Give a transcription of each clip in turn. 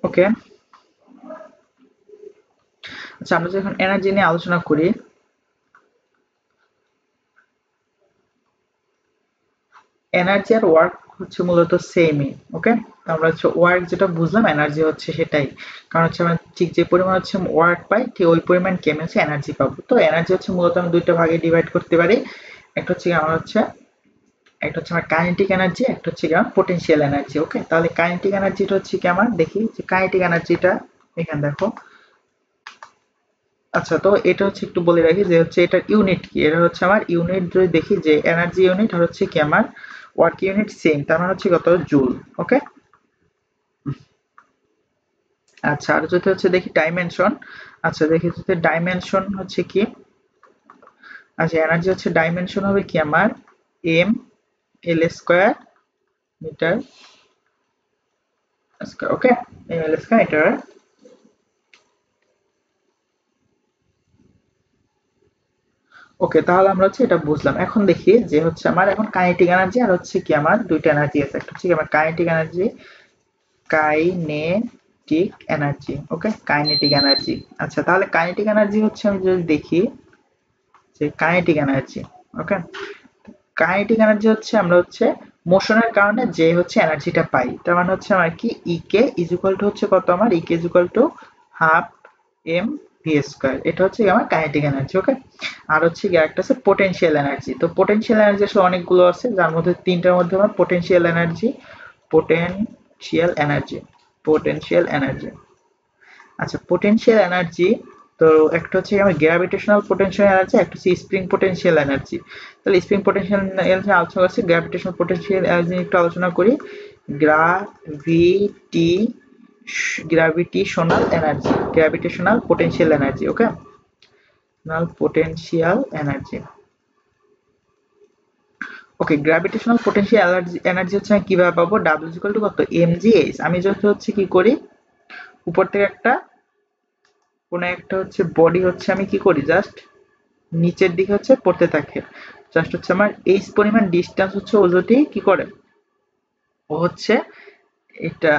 ওকে, আচ্ছা আমরা যখন এনার্জি নিয়ে আলোচনা করি, এনার্জি আর ওয়ার্ক হচ্ছে মূলত সেমই। ওকে, আমরা হচ্ছে ওয়ার্ক যেটা বুঝলাম, এনার্জি হচ্ছে সেটাই। কারণ হচ্ছে আমরা ঠিক যে পরিমাণ হচ্ছে ওয়ার্ক পাই, ঠিক ওই পরিমাণ কি আমি হচ্ছে এনার্জি পাবো। তো এনার্জি হচ্ছে মূলত আমি দুইটা ভাগে ডিভাইড করতে পারি। একটা হচ্ছে আমার হচ্ছে একটা হচ্ছে আমার কাইনেটিক এনার্জি, একটা হচ্ছে আমার পোটেনশিয়াল এনার্জি। ওকে, তাহলে কাইনেটিক এনার্জিটা হচ্ছে কি আমার দেখি যে কাইনেটিক এনার্জিটা এখানে দেখো। আচ্ছা, তো এটা হচ্ছে একটু বলে রাখি যে হচ্ছে এটার ইউনিট কি। এটা হচ্ছে আমার ইউনিট যদি দেখি যে এনার্জি ইউনিট আর হচ্ছে কি আমার ওয়ার্ক ইউনিট সেম, তার মানে হচ্ছে কত জুল। ওকে, আচ্ছা আর যদি হচ্ছে দেখি ডাইমেনশন। আচ্ছা দেখি যদি ডাইমেনশন হচ্ছে কি, আচ্ছা এনার্জি হচ্ছে ডাইমেনশন হবে কি আমার M L square metre square. Okay, M L square metre. Okay, তাহলে আমরা হচ্ছে এটা বুঝলাম। এখন দেখি যে হচ্ছে আমার এখন কাইনেটিক এনার্জি আর হচ্ছে কি আমার দুইটা এনার্জি আছে। একটা হচ্ছে কি আমার কাইনেটিক এনার্জি, কাইনেটিক এনার্জি। ওকে, কাইনেটিক এনার্জি। আচ্ছা তাহলে কাইনেটিক এনার্জি হচ্ছে আমি যদি দেখি যে কাইনেটিক এনার্জি। ওকে, কাইনেটিক এনার্জি হচ্ছে আমরা হচ্ছে মোশনের কারণে যে হচ্ছে এনার্জিটা পাই, তার মানে হচ্ছে আমার কি ইকে ইজ ইকুয়াল টু হচ্ছে কত আমার E K is equal to half M V square. এটা হচ্ছে আমার কাইনেটিক এনার্জি। ওকে, আর হচ্ছে কি একটা আছে পোটেনশিয়াল এনার্জি। তো পোটেনশিয়াল এনার্জি আসলে অনেকগুলো আছে, যার মধ্যে তিনটার মধ্যে আমার potential energy, potential energy, potential energy. আচ্ছা পোটেনশিয়াল এনার্জি, তো একটা হচ্ছে আমার গ্র্যাভিটেশনাল পোটেনশিয়াল এনার্জি, একটা হচ্ছে স্প্রিং পোটেনশিয়াল এনার্জি। তাহলে স্প্রিং পোটেনশিয়াল এনার্জি আলোচনা করছি, গ্র্যাভিটেশনাল পোটেনশিয়াল এনার্জি একটু আলোচনা করি। Gravity gravitational energy, gravitational potential energy. Okay, potential energy. Okay, gravitational potential energy energy হচ্ছে আমি কিভাবে পাবো, ডাব্লিউ ইকুয়াল টু কত এম জি এইচ। আমি যখন হচ্ছে কি করি, উপর থেকে একটা কোনো একটা হচ্ছে বডি হচ্ছে আমি কি করি জাস্ট নিচের দিকে হচ্ছে পড়তে থাকে, জাস্ট হচ্ছে আমার এইচ পরিমাণ ডিস্টেন্স হচ্ছে ও যদি কি করে, ও হচ্ছে এটা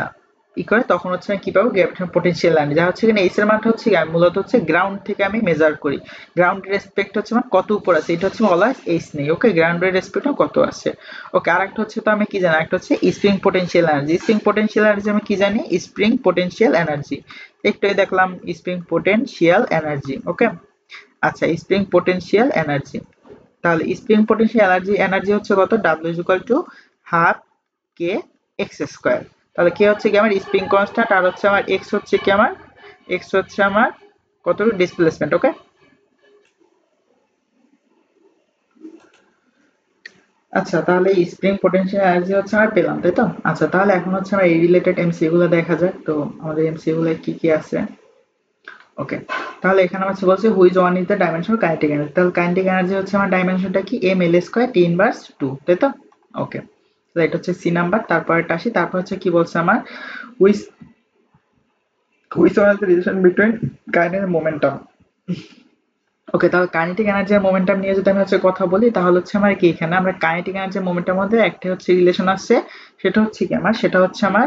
ই করে, তখন হচ্ছে আমি কি পাবো গ্র্যাভিটেশনাল পোটেনশিয়াল এনার্জি। যা হচ্ছে কিনা এইচ এর মানটা হচ্ছে কি আমি মূলত হচ্ছে গ্রাউন্ড থেকে আমি মেজার করি। গ্রাউন্ড রেসপেক্ট হচ্ছে আমার কত উপর আছে, এটা হচ্ছে বলা হয় এইচ নেই। ওকে, গ্রাউন্ডের রেসপেক্ট কত আছে। ওকে, আরেকটা হচ্ছে তো আমি কি জানি, একটা হচ্ছে spring potential energy. Spring potential energy আমি কি জানি, স্প্রিং পোটেনশিয়াল এনার্জি একটুই দেখলাম, স্প্রিং পোটেনশিয়াল এনার্জি। ওকে, আচ্ছা স্প্রিং পোটেনশিয়াল এনার্জি, তাহলে স্প্রিং পোটেনশিয়াল এনার্জি এনার্জি হচ্ছে কত, W is equal to half K X square. তাহলে কে হচ্ছে কি আমার স্প্রিং কনস্ট্যান্ট, আর হচ্ছে আমার এক্স হচ্ছে কি আমার এক্স হচ্ছে আমার কতটুকু ডিসপ্লেসমেন্ট। ওকে, আচ্ছা তাহলে স্প্রিং পোটেনশিয়াল এনার্জি হচ্ছে আমরা পেলাম, তাই তো। আচ্ছা তাহলে এখন হচ্ছে আমরা এই রিলেটেড এমসি গুলো দেখা যাক। তো আমাদের এমসি গুলো কি কি আছে। ওকে, তাহলে এখানে হচ্ছে বলছে which one is the dimension kinetic energy. তাহলে কাইনেটিক এনার্জি হচ্ছে আমার ডাইমেনশনটা কি M L square T inverse two, তাই তো। ওকে, তাহলে এটা হচ্ছে সি নাম্বার। তারপর এটা আসি, তারপর হচ্ছে কি বলছে আমার which which one is the relation between kinetic and momentum. Okay, তাহলে কাইনেটিক এনার্জি আর মোমেন্টাম নিয়ে যদি আমি হচ্ছে কথা বলি, তাহলে হচ্ছে আমার কি এখানে আমরা কাইনেটিক এনার্জি আর মোমেন্টামের মধ্যে একটা হচ্ছে রিলেশন আছে, সেটা হচ্ছে কি আমার সেটা হচ্ছে আমার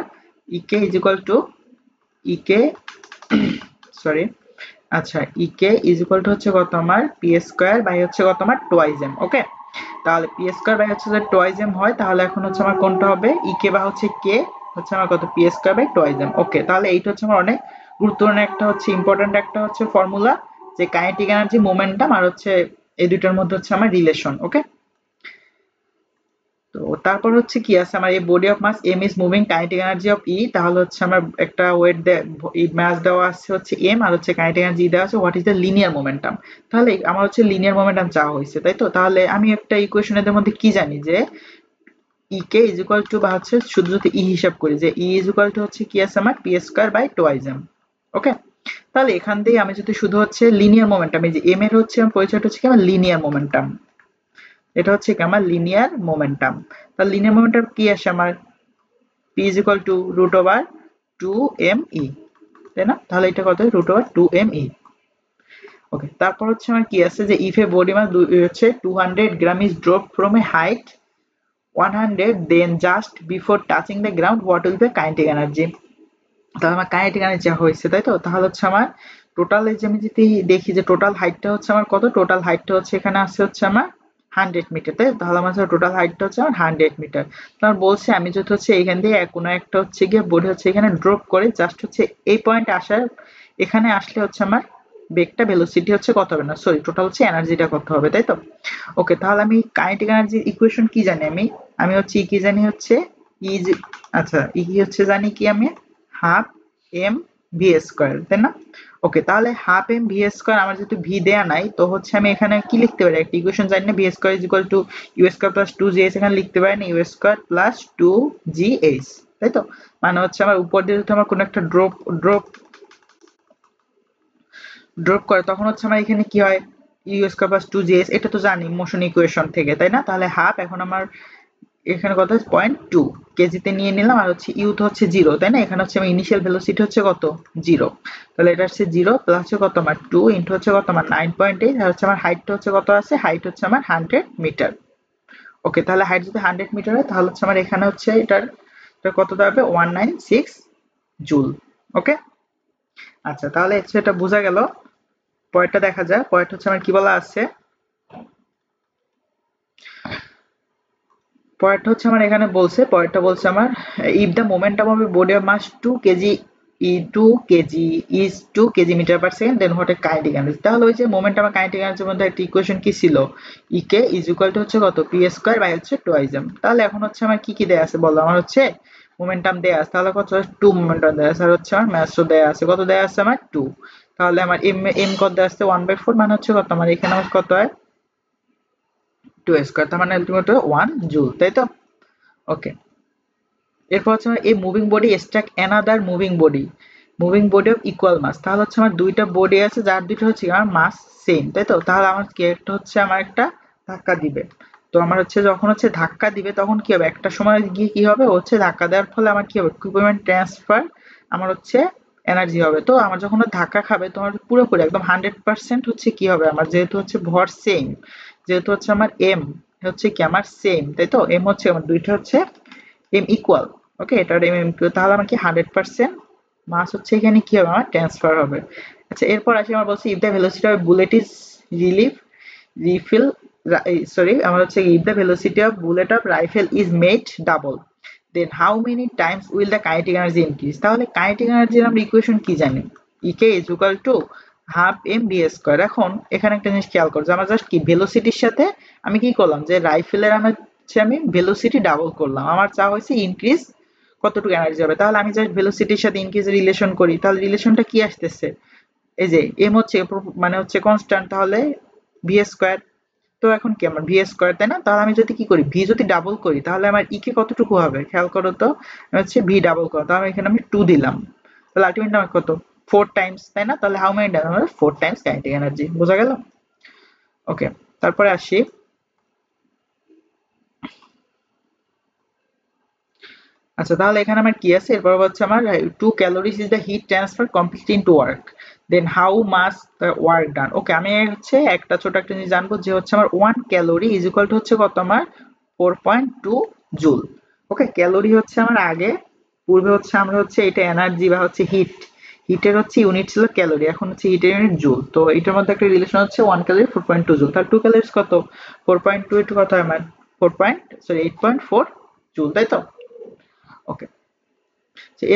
E K is equal two E K sorry, আচ্ছা ইকে ইজ ইকুয়াল টু হচ্ছে কত আমার পি স্কোয়ার বাই হচ্ছে কত আমার টোয়াইজ এম। ওকে, তাহলে পি স্কোয়ার বাই হচ্ছে যে টোয়াইজ এম হয়, তাহলে এখন হচ্ছে আমার কোনটা হবে ইকে বা হচ্ছে কে হচ্ছে আমার কত P square by twice M. Okay, তাহলে এইটা হচ্ছে আমার অনেক গুরুত্বপূর্ণ একটা হচ্ছে ইম্পর্টেন্ট একটা হচ্ছে ফর্মুলা, যে কাইনেটিক এনার্জি মোমেন্টাম আর হচ্ছে এই দুইটার মধ্যে হচ্ছে আমার রিলেশন। ওকে, তো তারপর হচ্ছে কি আছে আমার এই body of mass M is moving kinetic energy of E, তাহলে হচ্ছে আমার একটা ওয়েট মাস দেওয়া আছে হচ্ছে এম, আর হচ্ছে কাইনেটিক এনার্জি দেওয়া আছে what is the linear momentum. তাহলে আমার হচ্ছে লিনিয়ার মোমেন্টাম চাওয়া হয়েছে, তাই তো। তাহলে আমি একটা ইকুয়েশনের মধ্যে কি জানি যে ই কে ইজ ইকুয়াল টু বা হচ্ছে শুধু যদি ই হিসাব করি যে ই ইজ ইকুয়াল টু হচ্ছে কি আছে আমার P square by twice M. Okay, তাহলে এখান দিয়ে আমি যদি শুধু হচ্ছে লিনিয়ার মোমেন্টাম, এই যে এম এর হচ্ছে আমার পরিচয়টা হচ্ছে কি আমার লিনিয়ার মোমেন্টাম, এটা হচ্ছে কি আমার লিনিয়ার মোমেন্টাম। তাহলে লিনিয়ার মোমেন্টাম কি আসে আমার p is equal to root over 2me, তাই না। তাহলে এটা কত root over 2me। ওকে, তারপর হচ্ছে আমার কি আছে যে if a body mass হচ্ছে 200 গ্রাম is dropped from a height 100 then just before touching the ground what will be the kinetic energy। তাহলে আমার কাইনেটিক এনার্জি হয়েছে, তাই তো? তাহলে হচ্ছে আমার টোটাল, এই যে আমি যদি দেখি যে টোটাল হাইটটা হচ্ছে আমার কত, টোটাল হাইটটা হচ্ছে এখানে আছে হচ্ছে আমার 100 মিটার, তাই? তাহলে আমার টোটাল হাইটটা হচ্ছে আমার 100 মিটার। তোমার বলছে আমি যদি হচ্ছে এখান দিয়ে কোনো একটা হচ্ছে গিয়ে বডি হচ্ছে এখানে ড্রপ করে জাস্ট হচ্ছে এই পয়েন্টে আসার, এখানে আসলে হচ্ছে আমার বেগটা ভেলোসিটি হচ্ছে কত হবে, না সরি টোটাল হচ্ছে এনার্জিটা কত হবে, তাই তো? ওকে, তাহলে আমি কাইনেটিক এনার্জির ইকুয়েশন কি জানি, আমি হচ্ছে কি জানি হচ্ছে ইজ, আচ্ছা কি হচ্ছে জানি কি আমি, হাফ এম ভি স্কোয়ার, তাই না? ওকে, তাহলে হাফ এম ভি স্কোয়ার আমার যেহেতু ভি দেয়া নাই, তো হচ্ছে আমি এখানে কি লিখতে পারি, একটা ইকুয়েশন জানি না, V square is equal to U square plus two G H, এখানে লিখতে পারি না U square plus two G H, তাই তো? মানে হচ্ছে আমার উপর দিয়ে যদি আমার কোনো একটা ড্রপ ড্রপ করে, তখন হচ্ছে আমার এখানে কি হয়, U square plus two G H, এটা তো জানি মোশন ইকুয়েশন থেকে, তাই না? তাহলে হাফ, এখন আমার এখানে কত হচ্ছে 0.2 কেজিতে নিয়ে নিলাম, আর হচ্ছে ইউ তো হচ্ছে জিরো, তাই না? এখানে হচ্ছে আমার ইনিশিয়াল ভেলোসিটি হচ্ছে কত, জিরো। তাহলে এটা হচ্ছে জিরো প্লাস হচ্ছে কত আমার 2 ইন্টু হচ্ছে কত আমার 9.8, আর হচ্ছে আমার হাইটটা হচ্ছে কত আছে, হাইট হচ্ছে আমার 100 মিটার। ওকে, তাহলে হাইট যদি 100 মিটার হয়, তাহলে হচ্ছে আমার এখানে হচ্ছে এটা কত দাঁড়াবে, 196 জুল। ওকে, আচ্ছা তাহলে হচ্ছে এটা বোঝা গেল। পরেরটা দেখা যায়, পরেরটা হচ্ছে আমার কি বলা আছে, পরেরটা হচ্ছে আমার এখানে বলছে, পরেরটা বলছে আমার if the momentum of a body of mass 2 kg ই 2 kg is 2 kg metre per second, then what a kinetic energy. তাহলে ওই যে মোমেন্টাম আর কাইনেটিক এনার্জির মধ্যে একটা ইকুয়েশন কি ছিল, ই কে ইজ ইকুয়াল টু হচ্ছে কত, পি স্কয়ার বাই হচ্ছে টোয়াইস এম। তাহলে এখন হচ্ছে আমার কি কি দেয়া আছে বলো, আমার হচ্ছে মোমেন্টাম দেয়া আছে, তাহলে কত, 2 মোমেন্টাম দেয়া আছে, আর হচ্ছে আমার মাসও দেয়া আছে, কত দেয়া আছে আমার 2। তাহলে আমার এম এম কত দেয়া আছে 1/4, মানে হচ্ছে কত আমার এখানে আমার কত হয় 2 স্কয়ার, তার মানে আলটিমেট 1 জুল, তাই তো? ওকে, এরপর হচ্ছে আমার এই moving body struck another moving body of equal mass. তাহলে হচ্ছে আমার দুইটা বডি আছে যার দুইটা হচ্ছে আমার মাস সেম, তাই তো? তাহলে আমার কি একটা হচ্ছে আমার একটা ধাক্কা দিবে, তো আমার হচ্ছে যখন হচ্ছে ধাক্কা দিবে তখন কি হবে, একটা সময় গিয়ে কি হবে, ও হচ্ছে ধাক্কা দেওয়ার ফলে আমার কি হবে, ইকুইপমেন্ট ট্রান্সফার আমার হচ্ছে এনার্জি হবে। তো আমার যখন ও ধাক্কা খাবে তোমার পুরোপুরি একদম 100% হচ্ছে কি হবে, আমার যেহেতু হচ্ছে ভর সেম, যেহেতু হচ্ছে আমার এম হচ্ছে কি আমার সেম, তাই তো? এম হচ্ছে আমার দুইটা হচ্ছে এম ইকুয়াল, ওকে, এটার এম এম কিউ, তাহলে আমার কি 100% মাস হচ্ছে এখানে কি হবে, আমার ট্রান্সফার হবে। আচ্ছা, এরপর আসি, আমার বলছি if the velocity of bullet is relieve refill, sorry আমার হচ্ছে if the velocity of bullet of rifle is made double, then how many times will the kinetic energy increase. তাহলে কাইনেটিক এনার্জির আমরা ইকুয়েশন কি জানি, E K is equal to half M B square. এখন এখানে একটা জিনিস খেয়াল করো যে আমার জাস্ট কি ভেলোসিটির সাথে আমি কি করলাম, যে রাইফেলের আমার হচ্ছে আমি ভেলোসিটি ডাবল করলাম, আমার চা হয়েছে ইনক্রিজ কতটুকু এনার্জি হবে। তাহলে আমি জাস্ট ভেলোসিটির সাথে ইনক্রিজ রিলেশন করি, তাহলে রিলেশনটা কি আসতেছে, এই যে এম হচ্ছে মানে হচ্ছে কনস্ট্যান্ট, তাহলে ভি স্কোয়ার। তো এখন কি আমার ভি স্কোয়ার, তাই না? তাহলে আমি যদি কি করি, ভি যদি ডাবল করি তাহলে আমার ই কে কতটুকু হবে, খেয়াল করো তো, হচ্ছে ভি ডাবল করো, তাহলে এখানে আমি 2 দিলাম, তাহলে আলটিমেট আমার কত, 4 টাইমস, তাই না? তাহলে how many Times, 4 Times kinetic energy, বোঝা গেল? ওকে, তারপরে আসি, আচ্ছা তাহলে এখানে আমার কি আছে, এরপর হচ্ছে আমার 2 calories is the heat transfer complete into work, then how much the work done. Okay, আমি হচ্ছে একটা ছোট একটা জিনিস জানবো, যে হচ্ছে আমার 1 ক্যালোরি ইজ ইকুয়াল টু হচ্ছে কত আমার 4.2 জুল। ওকে, ক্যালোরি হচ্ছে আমার আগে, পূর্বে হচ্ছে আমরা হচ্ছে এটা এনার্জি বা হচ্ছে হিটের হচ্ছে ইউনিট ছিল ক্যালোরি, এখন হচ্ছে হিটের ইউনিট জুল। তো এটার মধ্যে একটা রিলেশন হচ্ছে 1 ক্যালোরি 4.2 জুল, তার 2 ক্যালোরিজ কত, 4.2 একটু কত হয় আমার 8.4 জুল, তাই তো? ওকে,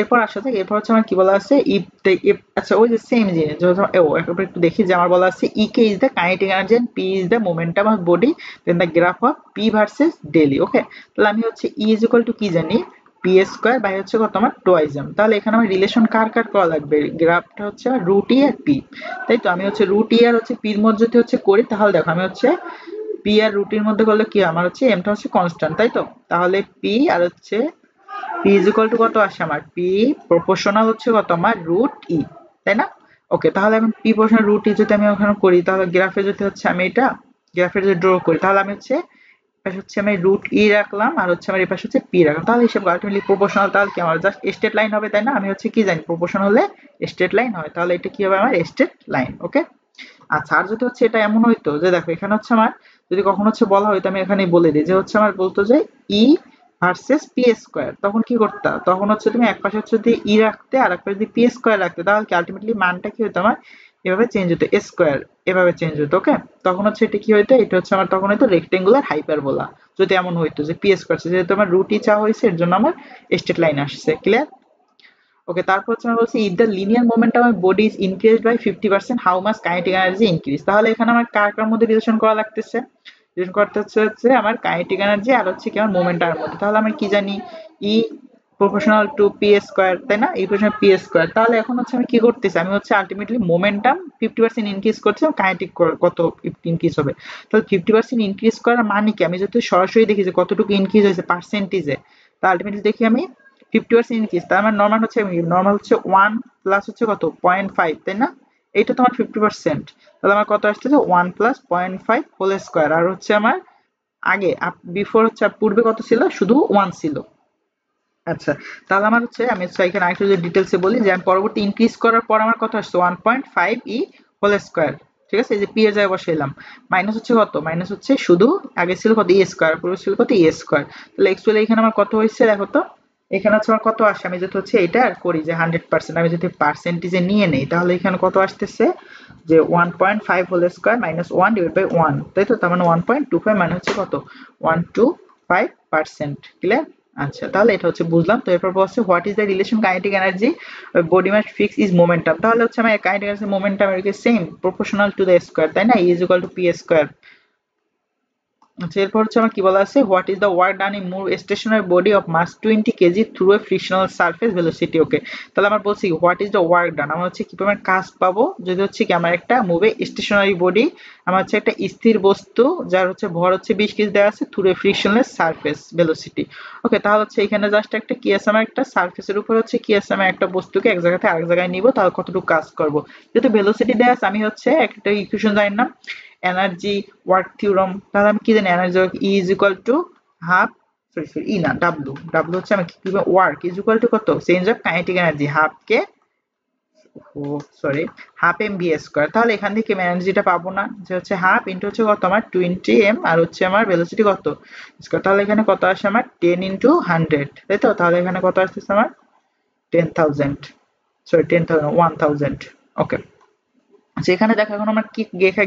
এরপর আসা যাক, এরপর হচ্ছে আমার কি বলা আছে, ইফ আচ্ছা ওই যে সেম জিনিস, একবার একটু দেখি, যে আমার বলা আছে E K is the kinetic energy and P is the momentum of body, then the graph of P versus daily. Okay, তাহলে আমি হচ্ছে ই ইজ ইকুয়াল টু কি জানি, পি স্কোয়ার বাই হচ্ছে কত আমার টোয়াইস এম। তাহলে এখানে আমার রিলেশন কার কার করা লাগবে, গ্রাফটা হচ্ছে রুট ই আর পি, তাই তো? আমি হচ্ছে রুট ই আর হচ্ছে পির মধ্যে যদি হচ্ছে করি, তাহলে দেখো আমি হচ্ছে পি আর রুটির মধ্যে করলে কি হয়, আমার হচ্ছে এমটা হচ্ছে কনস্ট্যান্ট, তাই তো? তাহলে পি আর হচ্ছে পি ইজ ইকুয়াল টু কত আসে আমার, পি প্রপোর্শনাল হচ্ছে কত আমার রুট ই, তাই না? ওকে, তাহলে আমি পি প্রপোর্শনাল রুট ই যদি আমি ওখানে করি, তাহলে গ্রাফে যদি হচ্ছে আমি এটা গ্রাফে যদি ড্র করি, তাহলে আমি হচ্ছে এপাশে হচ্ছে আমি রুট ই রাখলাম, আর হচ্ছে আমার এপাশে হচ্ছে পি রাখলাম, তাহলে হিসাব আলটিমেটলি প্রপোর্শনাল, তাহলে কি আমার জাস্ট স্ট্রেট লাইন হবে, তাই না? আমি হচ্ছে কি জানি প্রপোর্শনাল হলে স্ট্রেট লাইন হয়, তাহলে এটা কি হবে আমার স্ট্রেট লাইন। ওকে, আচ্ছা, আর যদি হচ্ছে এটা এমন হইতো যে দেখো এখানে হচ্ছে আমার যদি কখনো হচ্ছে বলা হইতো, আমি এখানেই বলে দিই যে হচ্ছে আমার বলতো যে ই ভার্সেস পি স্কয়ার, তখন কি করতে, তখন হচ্ছে তুমি এক পাশে হচ্ছে যদি ই রাখতে আর এক পাশে যদি পি স্কয়ার রাখতে, তাহলে কি আলটিমেটলি মানটা কি হতো আমার এভাবে চেঞ্জ হতো, স্কয়ার এভাবে চেঞ্জ হতো। ওকে, তখন হচ্ছে এটা কি হইতো, এটা হচ্ছে আমার তখন হয়তো রেক্টেঙ্গুলার হাইপারবোলা, যদি এমন হইতো যে পি স্কয়ার, যেহেতু আমার রুটই চাওয়া হয়েছে এর জন্য আমার স্ট্রেট লাইন আসছে। ক্লিয়ার? ওকে, তারপর হচ্ছে আমরা বলছি if the linear momentum of body is increased by 50% how much kinetic energy increase. তাহলে এখানে আমার কার কার মধ্যে রিলেশন করা লাগতেছে, রিলেশন করতে হচ্ছে আমার কাইনেটিক এনার্জি আর হচ্ছে কি আমার মোমেন্টামের মধ্যে। তাহলে আমি কি জানি, ই প্রপোর্শনাল টু পি স্কয়ার, তাই না, ইকুয়েশন পি স্কয়ার। তাহলে এখন হচ্ছে আমি কি করতেছি, আমি হচ্ছে আলটিমেটলি মোমেন্টাম 50% ইনক্রিজ করছি, কাইনেটিক কত ইনক্রিজ হবে। তাহলে 50% ইনক্রিজ করার মানে কি, আমি যদি সরাসরি দেখি যে কতটুকু ইনক্রিজ হয়েছে পার্সেন্টেজে, তা আলটিমেটলি দেখি আমি 50% ইনক্রিজ, তার মানে নর্মাল হচ্ছে নর্মাল হচ্ছে 1 প্লাস হচ্ছে কত 0.5, তাই না, এইটা তোমার 50%। তাহলে আমার কত আসতেছে 1 প্লাস 0.5 হোল স্কয়ার, আর হচ্ছে আমার আগে বিফোর হচ্ছে পূর্বে কত ছিল, শুধু 1 ছিল। আচ্ছা, তাহলে আমার হচ্ছে আমি হচ্ছে এখানে আরেকটু যদি ডিটেলসে বলি যে আমি পরবর্তী ইনক্রিজ করার পর আমার কত আসছে 1.5 ই হোল স্কয়ার। ঠিক আছে, এই যে পি এর জায়গায় বসাইলাম, মাইনাস হচ্ছে কত, মাইনাস হচ্ছে শুধু আগে ছিল কত ই স্কয়ার, পূর্বে ছিল কত ই স্কয়ার। তাহলে অ্যাকচুয়ালি এখানে আমার কত হয়েছে দেখো তো, এখানে হচ্ছে আমার কত আসে, আমি যদি হচ্ছে এটা করি যে 100%, আমি যদি পার্সেন্টেজে নিয়ে নেই, তাহলে এখানে কত আসতেছে যে 1.5 whole square minus 1 divide by 1, তাই তো, তার মানে 1.25 মানে হচ্ছে কত 125%। ক্লিয়ার? আচ্ছা, তাহলে এটা হচ্ছে বুঝলাম। তো এরপর বলছে what is the relation kinetic energy body mass fix is momentum. তাহলে হচ্ছে আমার কাইনেটিক এনার্জি মোমেন্টাম এর same proportional to the square, তাই না, is equal to P square. আচ্ছা, এরপর হচ্ছে আমার কি বলা আছে, what is the work done in move stationary body of mass 20 kg through a frictional surface velocity. Okay, তাহলে আমার বলছি what is the work done, আমার হচ্ছে কি পরিমাণ কাজ পাবো যদি হচ্ছে কি আমার একটা মুভে স্টেশনারি বডি, আমার হচ্ছে একটা স্থির বস্তু যার হচ্ছে ভর হচ্ছে 20 কেজি দেওয়া আছে through a frictionless surface velocity. Okay, তাহলে হচ্ছে এখানে জাস্ট একটা কি আছে, আমার একটা সারফেসের উপর হচ্ছে কি আছে, আমি একটা বস্তুকে এক জায়গা থেকে আরেক জায়গায় নিব, তাহলে কতটুকু কাজ করব। যেহেতু ভেলোসিটি দেওয়া আছে, আমি হচ্ছে একটা ইকুয়েশন জানি না, এনার্জি ওয়ার্ক থিওরাম, তাহলে আমি কি জানি energy work E is equal to half, sorry E না ডাব্লু, ডাব্লু হচ্ছে আমি কি ওয়ার্ক ইজ ইকুয়াল টু কত change of kinetic energy half K, oh sorry, half M V square. তাহলে এখান থেকে আমি এনার্জিটা পাবো না, যে হচ্ছে হাফ ইন্টু হচ্ছে কত আমার 20 এম, আর হচ্ছে আমার ভেলোসিটি কত স্কয়ার, তাহলে এখানে কত আসে আমার 10 ইন্টু 100, তাই তো, তাহলে এখানে কত আসতেছে আমার 10,000, সরি 10,000 1000। ওকে, যেখানে দেখো এখন আমার কি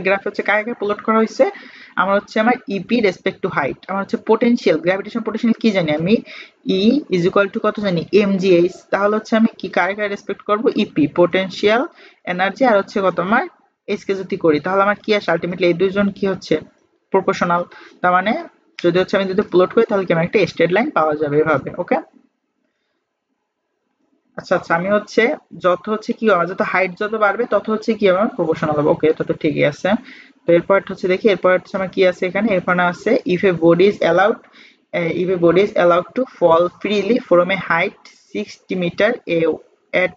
গ্রাফ হচ্ছে কাকে প্লট করা হয়েছে, আমার হচ্ছে আমার ইপি রেসপেক্ট টু হাইট, আমার হচ্ছে পোটেনশিয়াল গ্র্যাভিটেশন পোটেনশিয়াল কি জানি আমি, ই ইজ ইকুয়াল টু কত জানি এমজিএইচ, তাহলে হচ্ছে আমি কি কারে রেসপেক্ট করব, ইপি পোটেনশিয়াল এনার্জি আর হচ্ছে কত আমার এইচ কে যদি করি, তাহলে আমার কি আসে আলটিমেটলি এই দুইজন কি হচ্ছে প্রপোর্শনাল। তার মানে যদি হচ্ছে আমি যদি প্লট করি তাহলে কি আমার একটা স্ট্রেট লাইন পাওয়া যাবে এভাবে। ওকে, আচ্ছা আচ্ছা, আমি হচ্ছে যত হচ্ছে কি আমার যত হাইট যত বাড়বে তত হচ্ছে কি আমার প্রপোর্শনাল হবে। ওকে, এটা তো ঠিকই আছে। তো এরপর হচ্ছে দেখি, এরপর হচ্ছে আমার কি আছে এখানে, এরপর আছে if a body is allowed, if a body is allowed to fall freely from a height 60 meter at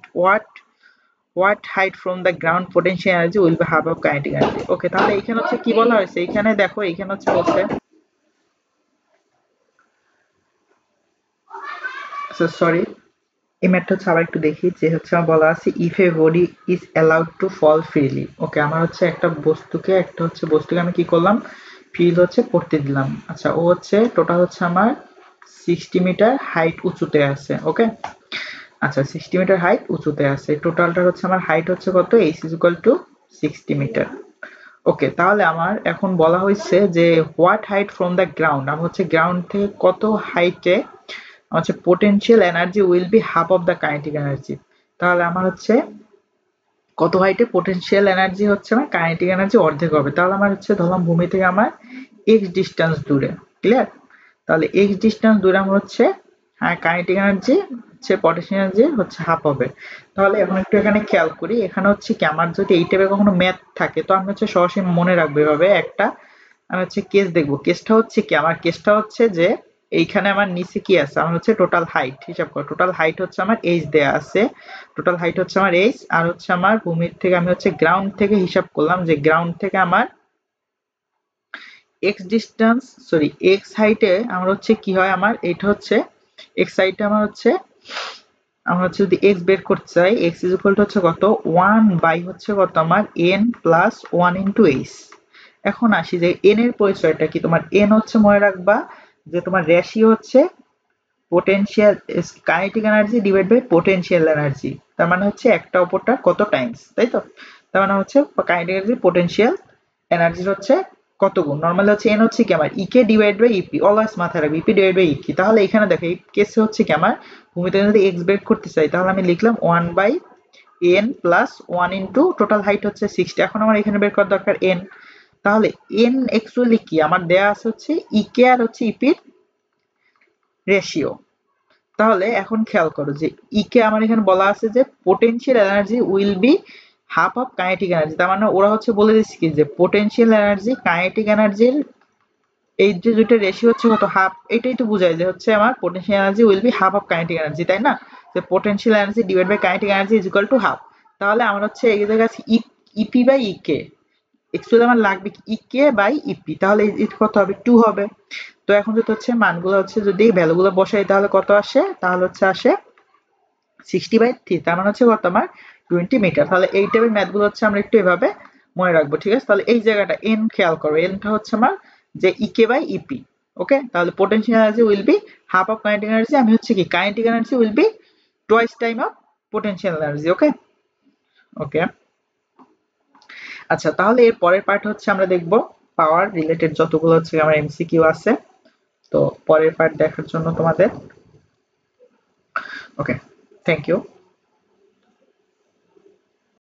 what height from the ground potential energy will be half of kinetic energy। ওকে, তাহলে এখানে হচ্ছে কি বলা হয়েছে, এখানে দেখো এখানে হচ্ছে বলছে, আচ্ছা সরি, এই ম্যাথটা হচ্ছে আবার একটু দেখি, যে হচ্ছে আমার বলা আছে if a body is allowed to fall freely. Okay, আমার হচ্ছে একটা বস্তুকে আমি কি করলাম, ফ্রিলি হচ্ছে পড়তে দিলাম। আচ্ছা, ও হচ্ছে টোটাল হচ্ছে আমার 60 মিটার হাইট উঁচুতে আছে। ওকে, আচ্ছা 60 মিটার হাইট উঁচুতে আছে, টোটালটা হচ্ছে আমার হাইট হচ্ছে কত, H is equal to 60 metre. Okay, তাহলে আমার এখন বলা হয়েছে যে what height from the ground, আমার হচ্ছে গ্রাউন্ড থেকে কত হাইটে হচ্ছে potential energy will be half of the kinetic energy. তাহলে আমার হচ্ছে কত হাইটে পোটেনশিয়াল এনার্জি হচ্ছে আমার কাইনেটিক এনার্জি অর্ধেক হবে। তাহলে আমার হচ্ছে ধরলাম ভূমি থেকে আমার এক্স ডিস্টেন্স দূরে। ক্লিয়ার? তাহলে এক্স ডিস্টেন্স দূরে আমার হচ্ছে হ্যাঁ কাইনেটিক এনার্জি হচ্ছে পটেনশিয়াল এনার্জি হচ্ছে হাফ হবে। তাহলে এখন একটু এখানে খেয়াল করি, এখানে হচ্ছে কি আমার যদি এই টাইপের কখনো ম্যাথ থাকে তো আমি হচ্ছে সরাসরি মনে রাখবো এভাবে একটা, আমি হচ্ছে কেস দেখবো। কেসটা হচ্ছে কি, আমার কেসটা হচ্ছে যে এইখানে আমার নিচে কি আছে, আমার হচ্ছে টোটাল হাইট হিসাব করো, টোটাল হাইট হচ্ছে আমার এইচ দেয়া আছে, টোটাল হাইট হচ্ছে আমার এইচ, আর হচ্ছে আমার ভূমির থেকে আমি হচ্ছে গ্রাউন্ড থেকে হিসাব করলাম যে গ্রাউন্ড থেকে আমার এক্স ডিস্টেন্স, সরি এক্স হাইটে আমার হচ্ছে কি হয়, আমার এটা হচ্ছে এক্স হাইটে আমার হচ্ছে যদি এক্স বের করতে চাই, এক্স ইজ ইকুয়াল টু হচ্ছে কত 1 বাই হচ্ছে কত আমার এন প্লাস 1 ইন্টু এইচ। এখন আসি যে এন এর পরিচয়টা কি, তোমার এন হচ্ছে মনে রাখবা যে তোমার রেশিও হচ্ছে potential kinetic energy divide by potential energy, তার মানে হচ্ছে একটা অপরটা কত টাইমস, তাই তো? তার মানে হচ্ছে কাইনেটিক এনার্জি পোটেনশিয়াল এনার্জির হচ্ছে কত গুণ। নরমালি হচ্ছে এন হচ্ছে কি আমার ইকে ডিভাইড বাই ইপি, অলওয়েজ মাথায় রাখবে ইপি ডিভাইড বাই ইকি। তাহলে এখানে দেখো এই কেসে হচ্ছে কি আমার ভূমিতে যদি এক্স বের করতে চাই তাহলে আমি লিখলাম 1/n plus 1 into total height হচ্ছে 60। এখন আমার এখানে বের করার দরকার n। তাহলে n অ্যাকচুয়ালি কি আমার দেয়া আছে হচ্ছে ইকে আর হচ্ছে ইপির রেশিও। তাহলে এখন খেয়াল করো যে ইকে আমার এখানে বলা আছে যে potential energy will be half of kinetic energy, তার মানে ওরা হচ্ছে বলে দিচ্ছে কি যে পোটেনশিয়াল এনার্জি কাইনেটিক এনার্জির এই যে দুটো রেশিও হচ্ছে কত, হাফ। এটাই তো বোঝায় যে হচ্ছে আমার potential energy will be half of kinetic energy, তাই না? যে potential energy divide by kinetic energy is equal to half. তাহলে আমার হচ্ছে এই জায়গায় আছে ইপি বাই ইকে, অ্যাকচুয়ালি আমার লাগবে ইকে বাই ইপি, তাহলে কত হবে 2 হবে। তো এখন যদি হচ্ছে মানগুলো হচ্ছে যদি ভ্যালুগুলো বসাই তাহলে কত আসে, তাহলে হচ্ছে আসে 60/3, তার মানে হচ্ছে কত আমার 20 মিটার। তাহলে এই টাইপের ম্যাথগুলো হচ্ছে আমরা একটু এভাবে মনে রাখবো, ঠিক আছে? তাহলে এই জায়গাটা এন খেয়াল করো, এনটা হচ্ছে আমার যে ইকে বাই ইপি। ওকে, তাহলে potential energy will be half of kinetic energy, আমি হচ্ছে কি kinetic energy will be twice time of potential energy. Okay okay আচ্ছা, তাহলে এর পরের পার্ট হচ্ছে আমরা দেখব পাওয়ার রিলেটেড যতগুলো হচ্ছে আমার এমসিকিউ আছে। তো পরের পার্ট দেখার জন্য তোমাদের ওকে, থ্যাংক ইউ।